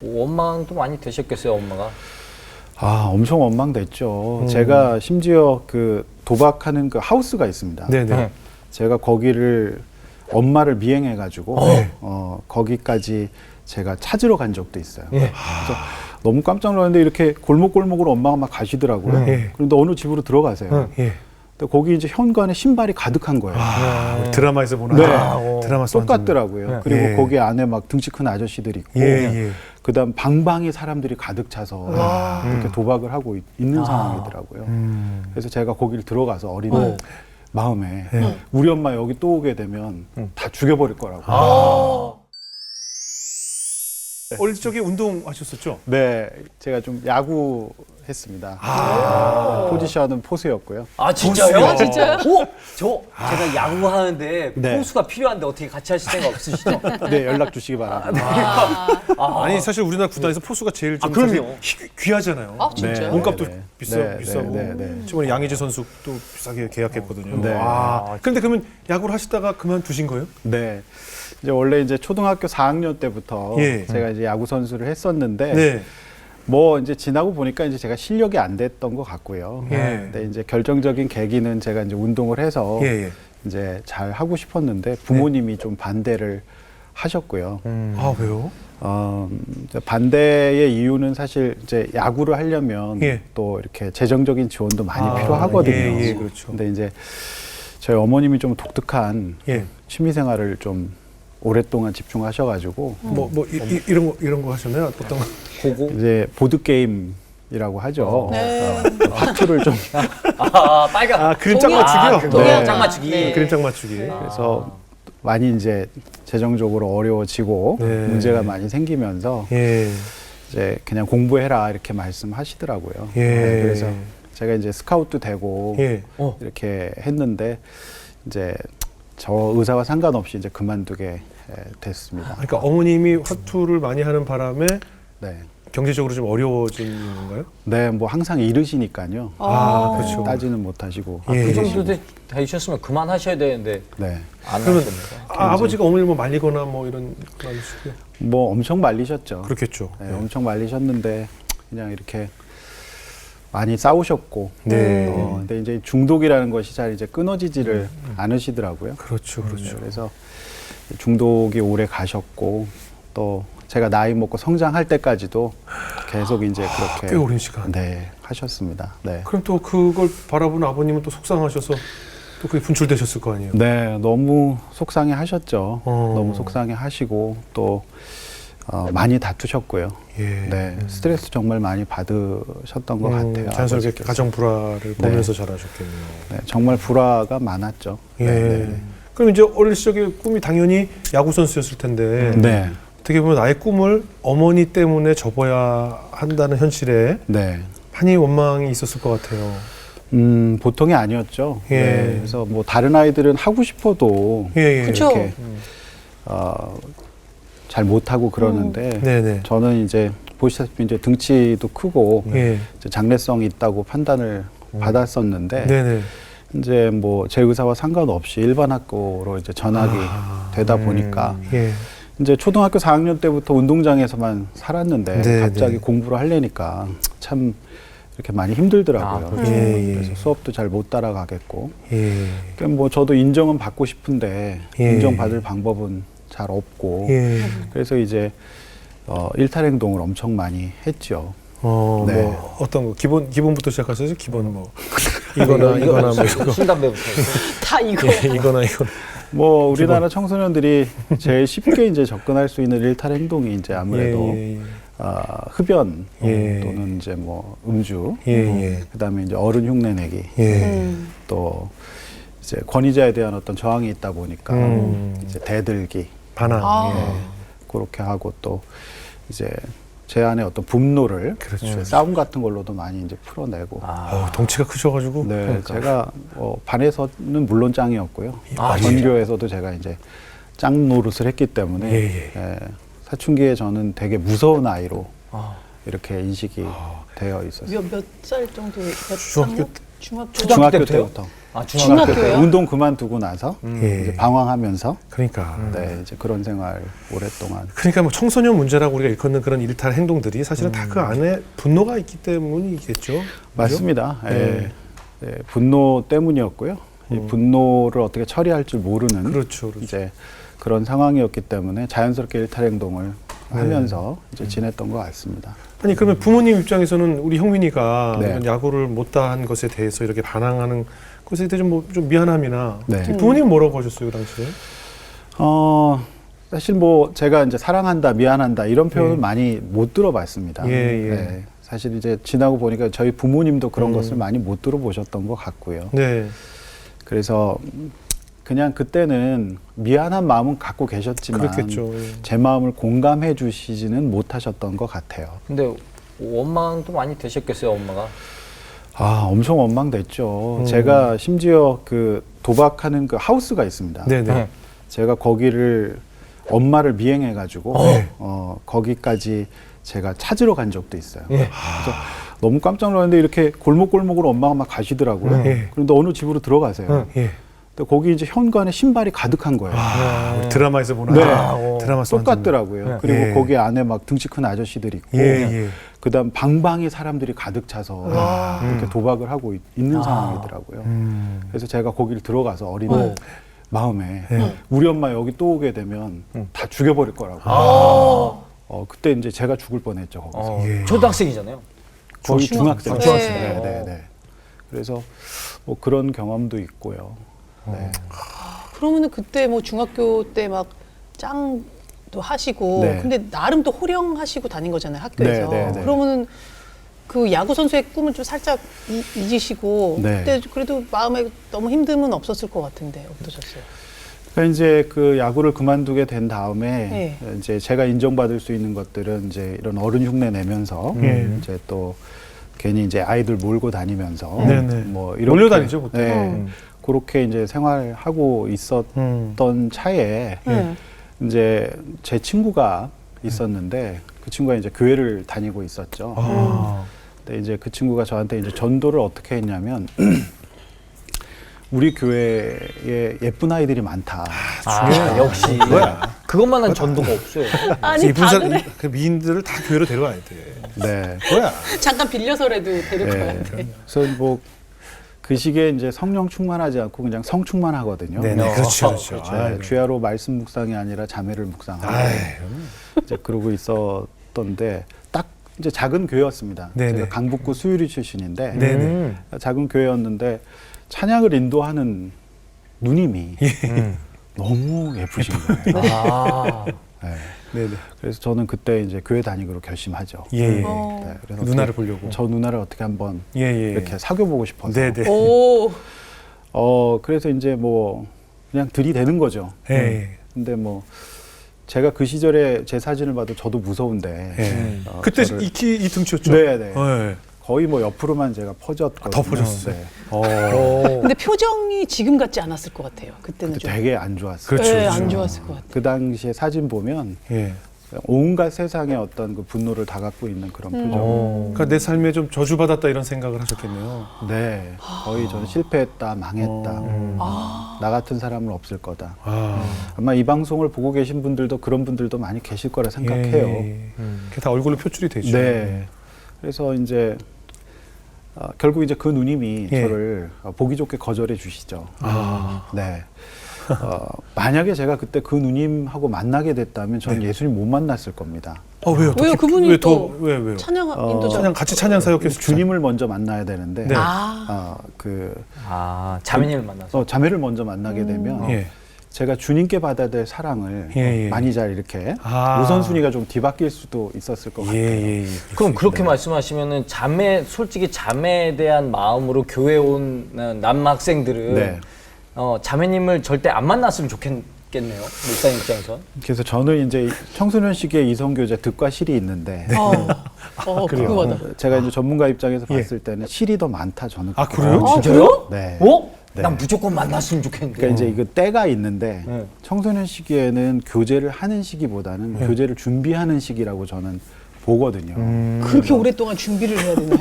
원망도 많이 되셨겠어요, 엄마가? 아, 엄청 원망됐죠. 제가 심지어 그 도박하는 그 하우스가 있습니다. 네네. 제가 거기를 엄마를 미행해가지고 네. 거기까지 제가 찾으러 간 적도 있어요. 예. 그래서 너무 깜짝 놀랐는데 이렇게 골목골목으로 엄마가 막 가시더라고요. 네. 그런데 어느 집으로 들어가세요. 예. 근데 거기 이제 현관에 신발이 가득한 거예요. 우리 드라마에서 보는 네. 드라마 똑같더라고요. 네. 그리고 예. 거기 안에 막 등치 큰 아저씨들이 있고, 예. 그다음 방방에 사람들이 가득 차서 이렇게 도박을 하고 있는 상황이더라고요. 그래서 제가 거기를 들어가서 어린 마음에 우리 엄마 여기 또 오게 되면 다 죽여버릴 거라고. 어릴 적에 운동하셨었죠? 네, 제가 좀 야구 했습니다. 포지션은 포수였고요. 아, 진짜요? 아, 진짜요? 오! 제가 야구하는데 네. 포수가 필요한데 어떻게 같이 하실 생각 없으시죠? 네, 연락 주시기 바랍니다. 아니 사실 우리나라 구단에서 포수가 제일 좀 그럼요. 사실 귀하잖아요. 아, 진짜요? 몸값도 네, 네. 비싸고 네, 네, 네. 저번에 양의지 선수도 비싸게 계약했거든요. 네. 그런데 그러면 야구를 하시다가 그만두신 거예요? 네. 이제 원래 이제 초등학교 4학년 때부터 예. 제가 이제 야구 선수를 했었는데 네. 뭐 이제 지나고 보니까 이제 제가 실력이 안 됐던 것 같고요. 예. 근데 이제 결정적인 계기는 제가 이제 운동을 해서 예. 이제 잘 하고 싶었는데 부모님이 좀 반대를 하셨고요. 아 왜요? 이제 반대의 이유는 사실 이제 야구를 하려면 예. 또 이렇게 재정적인 지원도 많이 필요하거든요. 예, 그렇죠. 근데 이제 저희 어머님이 좀 독특한 예. 취미 생활을 좀 오랫동안 집중하셔가지고 이런 거 하셨나요? 어떤 거? 고고? 이제 보드 게임이라고 하죠. 네. 화투를 좀 아, 빨간. 그림장 동양- 맞추기요? 그거 네. 장 맞추기. 네. 그림장 맞추기. 그래서 많이 이제 재정적으로 어려워지고 네. 문제가 많이 생기면서 예. 이제 그냥 공부해라 이렇게 말씀하시더라고요. 예. 네, 그래서 제가 이제 스카웃도 되고 예. 이렇게 했는데 이제 저 의사와 상관없이 이제 그만두게 됐습니다. 그러니까 어머님이 화투를 많이 하는 바람에 네. 경제적으로 좀 어려워지는 건가요? 네, 뭐 항상 이르시니까요. 그렇죠. 따지는 못하시고. 예. 그 정도 되셨으면 그만하셔야 되는데 네. 안 그러면 하셨네요. 아버지가 어머니를 뭐 말리거나 뭐 이런 거 아니시고요? 뭐 엄청 말리셨죠. 그렇겠죠. 네, 엄청 말리셨는데 그냥 이렇게 많이 싸우셨고. 네. 근데 이제 중독이라는 것이 잘 이제 끊어지지를 않으시더라고요. 그렇죠, 그렇죠. 그래서 중독이 오래 가셨고 또 제가 나이 먹고 성장할 때까지도 계속 이제 그렇게 꽤 오랜 시간. 네, 하셨습니다. 네. 그럼 또 그걸 바라보는 아버님은 또 속상하셔서 또 그게 분출되셨을 거 아니에요? 네, 너무 속상해 하셨죠. 어. 너무 속상해 하시고 또 많이 다투셨고요. 예. 네, 스트레스 정말 많이 받으셨던 것 같아요. 자연스럽게 아버지께서. 가정 불화를 보면서 자라셨겠네요. 네, 정말 불화가 많았죠. 예. 네, 그럼 이제 어릴 적에 꿈이 당연히 야구 선수였을 텐데 네. 어떻게 보면 나의 꿈을 어머니 때문에 접어야 한다는 현실에 네. 많이 원망이 있었을 것 같아요. 보통이 아니었죠. 예. 네, 그래서 뭐 다른 아이들은 하고 싶어도 예, 예. 그쵸. 이렇게 잘 못하고 그러는데 네네. 저는 이제 보시다시피 이제 등치도 크고 예. 이제 장래성이 있다고 판단을 받았었는데 네네. 이제 뭐 제 의사와 상관없이 일반 학교로 이제 전학이 되다 보니까 예. 이제 초등학교 4학년 때부터 운동장에서만 살았는데 네, 갑자기 네. 공부를 하려니까 참 이렇게 많이 힘들더라고요. 그렇죠. 예, 예. 그래서 수업도 잘 못 따라가겠고, 예. 그러니까 뭐 저도 인정은 받고 싶은데 예. 인정받을 방법은 잘 없고, 예. 그래서 이제 일탈 행동을 엄청 많이 했죠. 네. 뭐 어떤 거 기본부터 시작하셔서 기본 뭐 이거나 뭐 이거 신담배부터. 다 이거. 예, 이거나 뭐 우리나라 청소년들이 제일 쉽게 이제 접근할 수 있는 일탈 행동이 이제 아무래도 예. 흡연 예. 또는 이제 뭐 음주, 예. 그다음에 이제 어른 흉내내기, 예. 또 이제 권위자에 대한 어떤 저항이 있다 보니까 이제 대들기, 반항. 그렇게 하고 또 이제 제 안에 어떤 분노를 그렇죠. 싸움 같은 걸로도 많이 이제 풀어내고. 덩치가 크셔가지고. 네, 그러니까. 제가 반에서는 물론 짱이었고요. 아, 전교에서도 제가 이제 짱 노릇을 했기 때문에 예. 사춘기에 저는 되게 무서운 아이로 아. 이렇게 인식이 되어 있었어요. 몇 살 정도? 몇 중학교 학년? 중학교 때부터. 아, 중학교 때 중학교요? 운동 그만두고 나서 예. 이제 방황하면서 그러니까. 네, 이제 그런 생활 오랫동안. 그러니까 뭐 청소년 문제라고 우리가 일컫는 그런 일탈 행동들이 사실은 다 그 안에 분노가 있기 때문이겠죠. 그죠? 맞습니다. 네. 예, 분노 때문이었고요. 이 분노를 어떻게 처리할 줄 모르는 그렇죠. 이제 그런 상황이었기 때문에 자연스럽게 일탈 행동을 하면서 이제 지냈던 것 같습니다. 아니 그러면 부모님 입장에서는 우리 형민이가 네. 이런 야구를 못한 것에 대해서 이렇게 반항하는 것에 대해 좀 미안함이나 네. 부모님 뭐라고 하셨어요 그 당시에? 사실 뭐 제가 이제 사랑한다, 미안한다 이런 표현을 많이 못 들어봤습니다. 예, 예. 네, 사실 이제 지나고 보니까 저희 부모님도 그런 것을 많이 못 들어보셨던 것 같고요. 네. 그래서 그냥 그때는 미안한 마음은 갖고 계셨지만 그렇겠죠. 예. 제 마음을 공감해 주시지는 못하셨던 것 같아요. 근데 원망도 많이 되셨겠어요, 엄마가. 아, 엄청 원망됐죠. 제가 심지어 그 도박하는 그 하우스가 있습니다. 네네. 네. 제가 거기를 엄마를 미행해 가지고 네. 거기까지 제가 찾으러 간 적도 있어요. 예. 그래서 너무 깜짝 놀랐는데 이렇게 골목골목으로 엄마가 막 가시더라고요. 네. 그런데 어느 집으로 들어가세요. 예. 근데 거기 이제 현관에 신발이 가득한 거예요. 우리 드라마에서 보는 네. 드라마에서 똑같더라고요. 네. 그리고 예. 거기 안에 막 등치 큰 아저씨들이 있고, 예. 그다음 방방이 사람들이 가득 차서 이렇게 도박을 하고 있는 상황이더라고요. 그래서 제가 거기를 들어가서 어린 마음에 우리 엄마 여기 또 오게 되면 다 죽여버릴 거라고. 그때 이제 제가 죽을 뻔했죠 거기서. 예. 초등학생이잖아요. 거의 중학생. 중학생. 네, 네, 네. 그래서 뭐 그런 경험도 있고요. 네. 그러면은 그때 뭐 중학교 때 막 짱도 하시고 네. 근데 나름 또 호령하시고 다닌 거잖아요 학교에서. 네, 네, 네. 그러면은 그 야구 선수의 꿈은 좀 살짝 잊으시고 네. 그때 그래도 마음에 너무 힘듦은 없었을 것 같은데 어떠셨어요? 그러니까 이제 그 야구를 그만두게 된 다음에 네. 이제 제가 인정받을 수 있는 것들은 이제 이런 어른 흉내 내면서 이제 또 괜히 이제 아이들 몰고 다니면서 네네. 뭐 이렇게 몰려다니죠, 보통. 네, 그렇게 이제 생활하고 있었던 차에 이제 제 친구가 있었는데 그 친구가 이제 교회를 다니고 있었죠. 근데 이제 그 친구가 저한테 이제 전도를 어떻게 했냐면 우리 교회에 예쁜 아이들이 많다. 아, 역시. 그것만한 전도가 없어요. 아니 예쁜 다 사람, 그래. 그 미인들을 다 교회로 데려와야 돼. 네. 뭐야? 잠깐 빌려서라도 데려가야 네. 돼. 그래서 뭐 그 시기에 이제 성령 충만하지 않고 그냥 성 충만하거든요. 네네. 그렇죠, 그렇죠. 네, 주야로 말씀 묵상이 아니라 자매를 묵상하고 이제 그러고 있었던데 딱 이제 작은 교회였습니다. 네네. 제가 강북구 수유리 출신인데 네네. 작은 교회였는데 찬양을 인도하는 누님이 너무 예쁘신 거예요. 아, 네. 네네. 그래서 저는 그때 이제 교회 다니기로 결심하죠. 예. 네, 그래서 누나를 어떻게 보려고. 저 누나를 어떻게 한번 예. 이렇게 사귀어보고 싶어서. 네네. 오. 그래서 이제 뭐 그냥 들이대는 거죠. 예. 근데 뭐 제가 그 시절에 제 사진을 봐도 저도 무서운데. 예. 그때 저를- 이 키 이 등치였죠. 네네. 네. 거의 뭐 옆으로만 제가 퍼졌거든요. 더 퍼졌어요. 네. 근데 표정이 지금 같지 않았을 것 같아요. 그때는 좀. 되게 안 좋았어요. 그렇죠, 네, 그렇죠. 안 좋았을 것 같아요. 그 당시에 사진 보면 예. 온갖 세상의 어떤 그 분노를 다 갖고 있는 그런 표정. 그러니까 내 삶에 좀 저주받았다 이런 생각을 하셨겠네요. 네, 거의 저는 실패했다, 망했다. 나 같은 사람은 없을 거다. 아마 이 방송을 보고 계신 분들도 그런 분들도 많이 계실 거라 생각해요. 그게 다 얼굴로 표출이 되죠. 네. 그래서 이제 결국 이제 그 누님이 예. 저를 보기 좋게 거절해 주시죠. 네. 만약에 제가 그때 그 누님하고 만나게 됐다면 저는 예수님 못 만났을 겁니다. 왜요? 왜요? 그분이 왜 또 왜요? 찬양 인도자. 찬양 같이 찬양 사역했을 주님을 먼저 만나야 되는데 네. 자매님을 만나서. 자매를 먼저 만나게 되면 예. 제가 주님께 받아야 될 사랑을 예. 많이 잘 이렇게 아. 우선순위가 좀 뒤바뀔 수도 있었을 것 같아요. 예. 그럼 그렇게 말씀하시면은 솔직히 자매에 대한 마음으로 교회 온 남학생들은 네. 자매님을 절대 안 만났으면 좋겠네요. 목사님 입장에선. 그래서 저는 이제 청소년 시기에 이성교제 득과 실이 있는데 궁금하다. 제가 이제 전문가 입장에서 예. 봤을 때는 실이 더 많다 저는. 아, 그래요? 진짜요? 네. 네. 난 무조건 만났으면 좋겠는데. 그러니까 이제 이거 때가 있는데 네. 청소년 시기에는 교제를 하는 시기보다는 교제를 준비하는 시기라고 저는 보거든요. 그렇게 오랫동안 준비를 해야 되나요?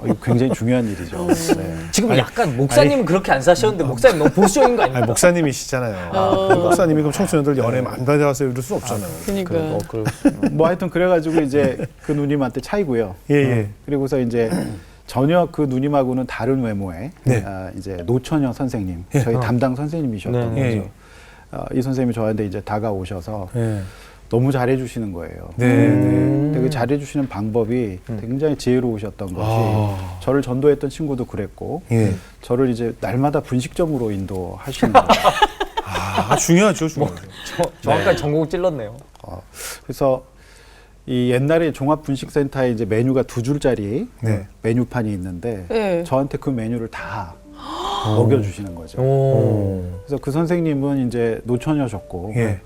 이거 굉장히 중요한 일이죠. 네. 지금 약간 목사님은 그렇게 안 사셨는데 목사님 너무 보수적인 거 아니, 아닙니까? 목사님이시잖아요. 목사님이 그럼 청소년들 연애 안 받아서 이럴 수 없잖아요. 그러니까. 뭐 하여튼 그래가지고 이제 그 누님한테 차이고요. 예, 예. 그리고서 이제 전혀 그 누님하고는 다른 외모의 네. 이제 노처녀 선생님, 예. 저희 담당 선생님이셨던 네. 거죠. 이 선생님이 저한테 이제 다가오셔서 예. 너무 잘해주시는 거예요. 네, 네. 근데 그 잘해주시는 방법이 굉장히 지혜로우셨던 것이 저를 전도했던 친구도 그랬고 예. 저를 이제 날마다 분식점으로 인도하시는 거예요. 아, 중요하죠, 중요하죠. 정확하게 전곡 찔렀네요. 그래서 이 옛날에 종합분식센터에 이제 메뉴가 2줄짜리 네. 메뉴판이 있는데 네. 저한테 그 메뉴를 다 먹여주시는 거죠. 오. 그래서 그 선생님은 이제 노처녀셨고 예.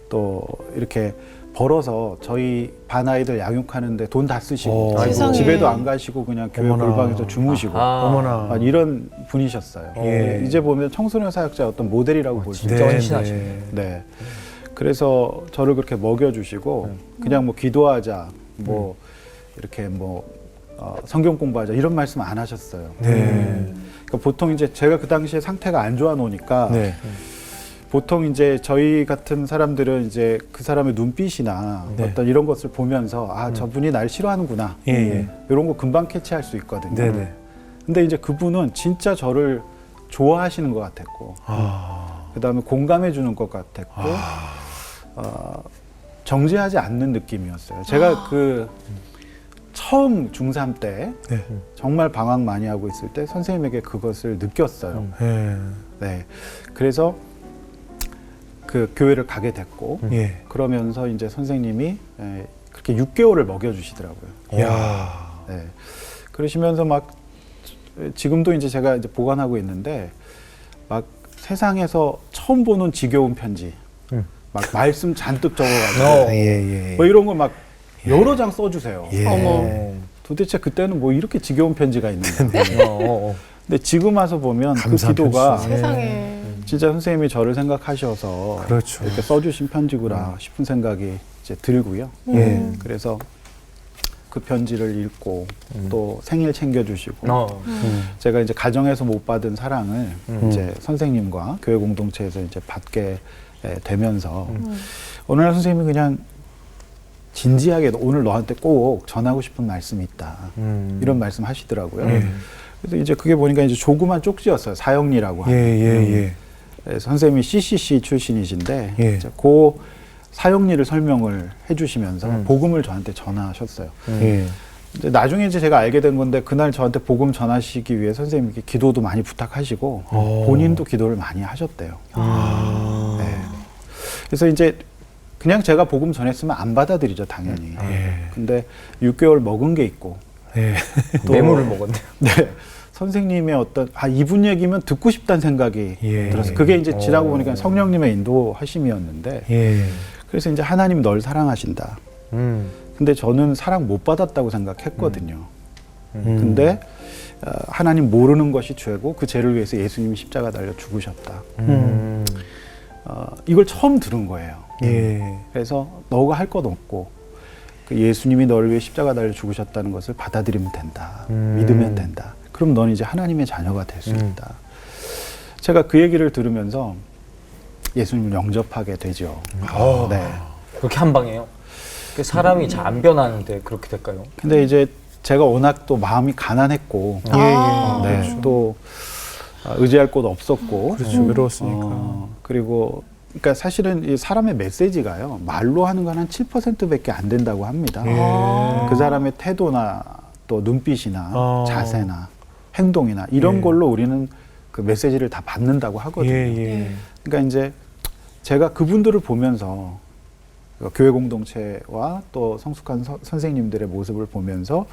또 이렇게 벌어서 저희 반 아이들 양육하는데 돈 다 쓰시고 아이고. 세상에. 집에도 안 가시고 그냥 교회 어머나. 골방에서 주무시고 어머나. 이런 분이셨어요. 예. 이제 보면 청소년 사역자 어떤 모델이라고 볼 수 진짜 있죠. 헌신하시네. 네. 그래서 저를 그렇게 먹여주시고 그냥 뭐 기도하자, 뭐 이렇게 뭐 성경 공부하자 이런 말씀 안 하셨어요. 네. 그러니까 보통 이제 제가 그 당시에 상태가 안 좋아 놓으니까 네. 보통 이제 저희 같은 사람들은 이제 그 사람의 눈빛이나 네. 어떤 이런 것을 보면서 아 저분이 날 싫어하는구나 예, 예. 이런 거 금방 캐치할 수 있거든요. 네네. 근데 이제 그분은 진짜 저를 좋아하시는 것 같았고 그다음에 공감해 주는 것 같았고 정죄하지 않는 느낌이었어요. 제가 그 처음 중3 때 네. 정말 방황 많이 하고 있을 때 선생님에게 그것을 느꼈어요. 예. 네. 그래서 그 교회를 가게 됐고 예. 그러면서 이제 선생님이 그렇게 6개월을 먹여주시더라고요. 야. 네. 그러시면서 막 지금도 이제 제가 이제 보관하고 있는데 막 세상에서 처음 보는 지겨운 편지, 막 말씀 잔뜩 적어가지고 예, 예. 뭐 이런 거 막 여러 장 써주세요. 예. 어머. 도대체 그때는 뭐 이렇게 지겨운 편지가 있는데. 어. 근데 지금 와서 보면 그 감사한 기도가 편지. 세상에. 진짜 선생님이 저를 생각하셔서 그렇죠. 이렇게 써주신 편지구나 싶은 생각이 이제 들고요. 예. 그래서 그 편지를 읽고 또 생일 챙겨주시고 제가 이제 가정에서 못 받은 사랑을 이제 선생님과 교회 공동체에서 이제 받게 되면서 어느 날 선생님이 그냥 진지하게 오늘 너한테 꼭 전하고 싶은 말씀이 있다 이런 말씀 하시더라고요. 그래서 이제 그게 보니까 이제 조그만 쪽지였어요. 사형리라고 예, 하는. 예, 예. 선생님이 CCC 출신이신데 예. 이제 그 사형리를 설명을 해주시면서 복음을 저한테 전하셨어요. 예. 근데 나중에 이제 제가 알게 된 건데 그날 저한테 복음 전하시기 위해 선생님께 기도도 많이 부탁하시고 본인도 기도를 많이 하셨대요. 네. 그래서 이제 그냥 제가 복음 전했으면 안 받아들이죠, 당연히. 예. 근데 6개월 먹은 게 있고 예. 또 뇌물을 먹었네요. 네. 선생님의 어떤 이분 얘기면 듣고 싶다는 생각이 예. 들었어요. 그게 이제 지나고 보니까 성령님의 인도하심이었는데 예. 그래서 이제 하나님 널 사랑하신다. 근데 저는 사랑 못 받았다고 생각했거든요. 근데 하나님 모르는 것이 죄고 그 죄를 위해서 예수님이 십자가 달려 죽으셨다. 이걸 처음 들은 거예요. 예. 그래서 너가 할 것 없고 그 예수님이 너를 위해 십자가 달려 죽으셨다는 것을 받아들이면 된다. 믿으면 된다. 그럼 너는 이제 하나님의 자녀가 될 수 있다. 제가 그 얘기를 들으면서 예수님을 영접하게 되죠. 네. 그렇게 한 방에요? 사람이 잘 안 변하는데 그렇게 될까요? 근데 이제 제가 워낙 또 마음이 가난했고, 네, 또 의지할 곳 없었고, 그렇죠. 외로웠으니까. 그리고 그러니까 사실은 이 사람의 메시지가요 말로 하는 건 한 7%밖에 안 된다고 합니다. 그 사람의 태도나 또 눈빛이나 자세나 행동이나 이런 걸로 우리는 그 메시지를 다 받는다고 하거든요. 그러니까 이제 제가 그분들을 보면서 교회 공동체와 또 성숙한 선생님들의 모습을 보면서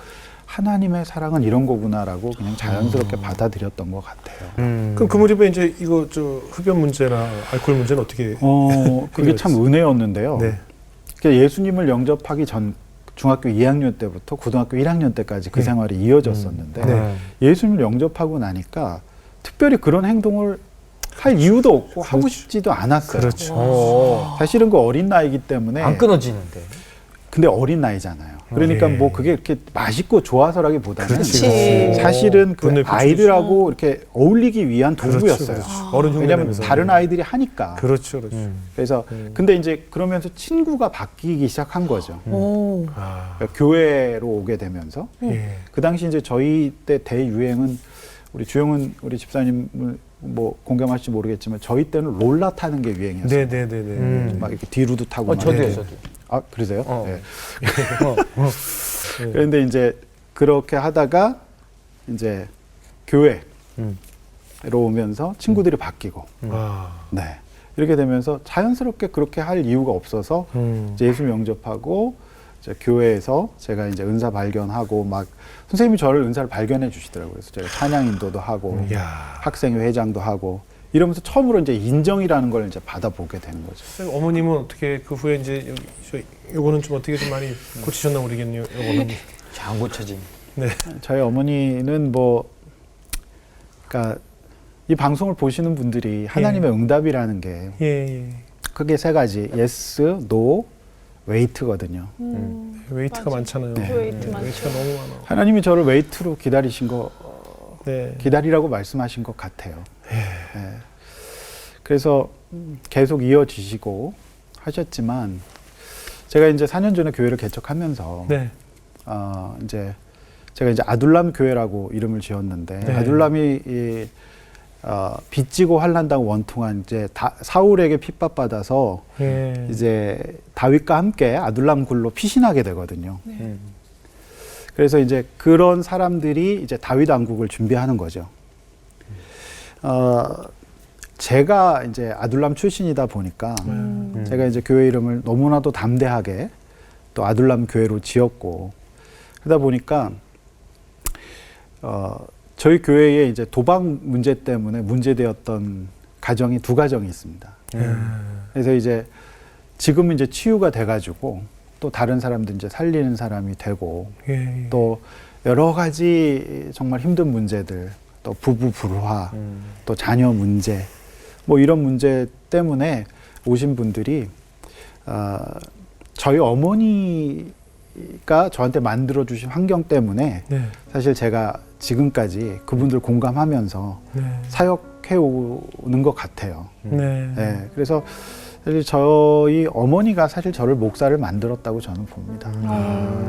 하나님의 사랑은 이런 거구나라고 그냥 자연스럽게 받아들였던 것 같아요. 그럼 그 무렵에 이제 이거 흡연 문제나 알코올 문제는 어떻게? 그게 참 은혜였는데요. 네. 그러니까 예수님을 영접하기 전 중학교 2학년 때부터 고등학교 1학년 때까지 그 생활이 이어졌었는데 예수님을 영접하고 나니까 특별히 그런 행동을 할 이유도 없고 하고 싶지도 않았어요. 그렇죠. 사실은 그 어린 나이기 때문에 안 끊어지는데. 근데 어린 나이잖아요. 그러니까 예. 뭐 그게 이렇게 맛있고 좋아서라기보다는 그렇지. 사실은 그 눈을 아이들하고 이렇게 어울리기 위한 그렇죠, 도구였어요. 그렇죠. 어른 흉내 왜냐하면 내면서. 다른 아이들이 하니까. 그렇죠, 그렇죠. 그래서 근데 이제 그러면서 친구가 바뀌기 시작한 거죠. 오. 아, 그러니까 교회로 오게 되면서 예. 그 당시 이제 저희 때 대유행은 우리 주영은 우리 집사님을 뭐 공감하실지 모르겠지만 저희 때는 롤라 타는 게 유행이었어요. 네네네네. 막 이렇게 뒤로도 타고. 막 저도요, 이렇게. 저도. 아 그러세요? 어. 네. 네. 그런데 이제 그렇게 하다가 이제 교회로 오면서 친구들이 바뀌고, 아, 네 이렇게 되면서 자연스럽게 그렇게 할 이유가 없어서 이제 예수 영접하고 이제 교회에서 제가 이제 은사 발견하고 막 선생님이 저를 은사를 발견해 주시더라고요. 그래서 제가 찬양 인도도 하고 이야. 학생회 회장도 하고 이러면서 처음으로 이제 인정이라는 걸 이제 받아보게 되는 거죠. 선생님, 어머님은 어떻게 그 후에 이제 여기 요거는 좀 어떻게 좀 많이 고치셨나 모르겠네요. 요거는. 잘 안 고쳐진. 네. 저희 어머니는 뭐, 그러니까 이 방송을 보시는 분들이 하나님의 응답이라는 게 예, 예. 크게 세 가지, yes, no, wait거든요. 웨이트가 맞아. 많잖아요. 네. 웨이트 많죠. 웨이트가 너무 많아. 하나님이 저를 웨이트로 기다리신 거, 네. 기다리라고 말씀하신 것 같아요. 네. 그래서 계속 이어지시고 하셨지만 제가 이제 4년 전에 교회를 개척하면서 네. 이제 제가 이제 아둘람 교회라고 이름을 지었는데 네. 아둘람이 빚지고 환난당하고 원통한 이제 사울에게 핍박받아서 예. 이제 다윗과 함께 아둘람 굴로 피신하게 되거든요. 그래서 이제 그런 사람들이 이제 다윗 왕국을 준비하는 거죠. 제가 이제 아둘람 출신이다 보니까 제가 이제 교회 이름을 너무나도 담대하게 또 아둘람 교회로 지었고 그러다 보니까 저희 교회에 이제 도박 문제 때문에 문제되었던 가정이 두 가정이 있습니다. 그래서 이제 지금은 이제 치유가 돼가지고 또 다른 사람들 이제 살리는 사람이 되고 예. 또 여러 가지 정말 힘든 문제들 또 부부 불화 또 자녀 문제 뭐 이런 문제 때문에 오신 분들이 저희 어머니가 저한테 만들어 주신 환경 때문에 네. 사실 제가 지금까지 그분들 공감하면서 네. 사역해 오는 것 같아요. 네. 네, 그래서 사실 저희 어머니가 사실 저를 목사를 만들었다고 저는 봅니다.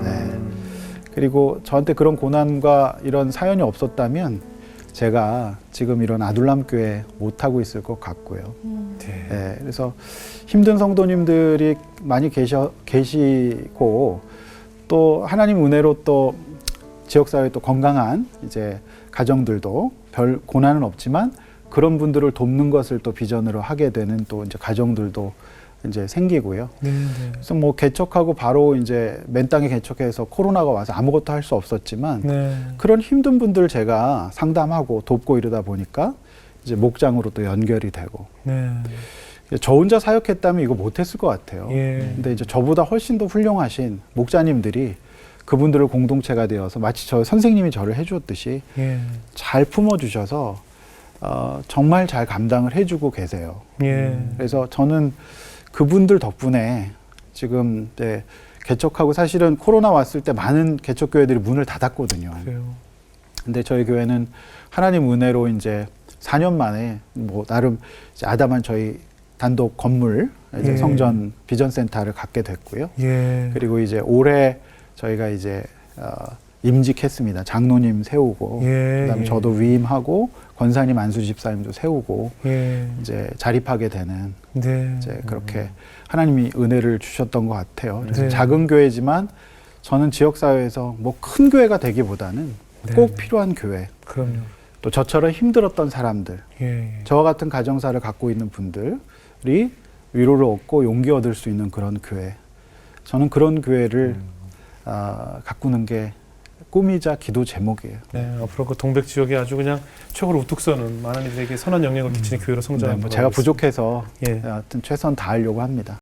네. 그리고 저한테 그런 고난과 이런 사연이 없었다면 제가 지금 이런 아둘람 교회 못 하고 있을 것 같고요. 네. 네, 그래서 힘든 성도님들이 많이 계시고 또 하나님 은혜로 또 지역사회 또 건강한 이제 가정들도 별 고난은 없지만 그런 분들을 돕는 것을 또 비전으로 하게 되는 또 이제 가정들도 이제 생기고요. 네. 네. 그래서 뭐 개척하고 바로 이제 맨 땅에 개척해서 코로나가 와서 아무것도 할 수 없었지만 네. 그런 힘든 분들 제가 상담하고 돕고 이러다 보니까 이제 목장으로 또 연결이 되고 네. 저 혼자 사역했다면 이거 못했을 것 같아요. 예. 근데 이제 저보다 훨씬 더 훌륭하신 목자님들이 그분들을 공동체가 되어서 마치 저 선생님이 저를 해주었듯이 예. 잘 품어주셔서 정말 잘 감당을 해주고 계세요. 예. 그래서 저는 그분들 덕분에 지금 이제 개척하고 사실은 코로나 왔을 때 많은 개척교회들이 문을 닫았거든요. 그래요. 근데 저희 교회는 하나님 은혜로 이제 4년 만에 뭐 나름 이제 아담한 저희 단독 건물 이제 예. 성전 비전센터를 갖게 됐고요. 예. 그리고 이제 올해 저희가 이제 임직했습니다. 장로님 세우고 예. 그다음에 예. 저도 위임하고 권사님 안수 집사님도 세우고 예. 이제 자립하게 되는 네. 이제 그렇게 하나님이 은혜를 주셨던 것 같아요. 그래서 네. 작은 교회지만 저는 지역 사회에서 뭐 큰 교회가 되기보다는 네. 꼭 필요한 교회. 그럼요. 또 저처럼 힘들었던 사람들, 예. 저와 같은 가정사를 갖고 있는 분들이 위로를 얻고 용기 얻을 수 있는 그런 교회. 저는 그런 교회를 가꾸는 게 꿈이자 기도 제목이에요. 네, 앞으로 그 동백 지역에 아주 그냥 최고로 우뚝 서는 많은 이들에게 선한 영향을 끼치는 교회로 네, 성장하는 뭐 제가 부족해서 예. 하여튼 최선 다하려고 합니다.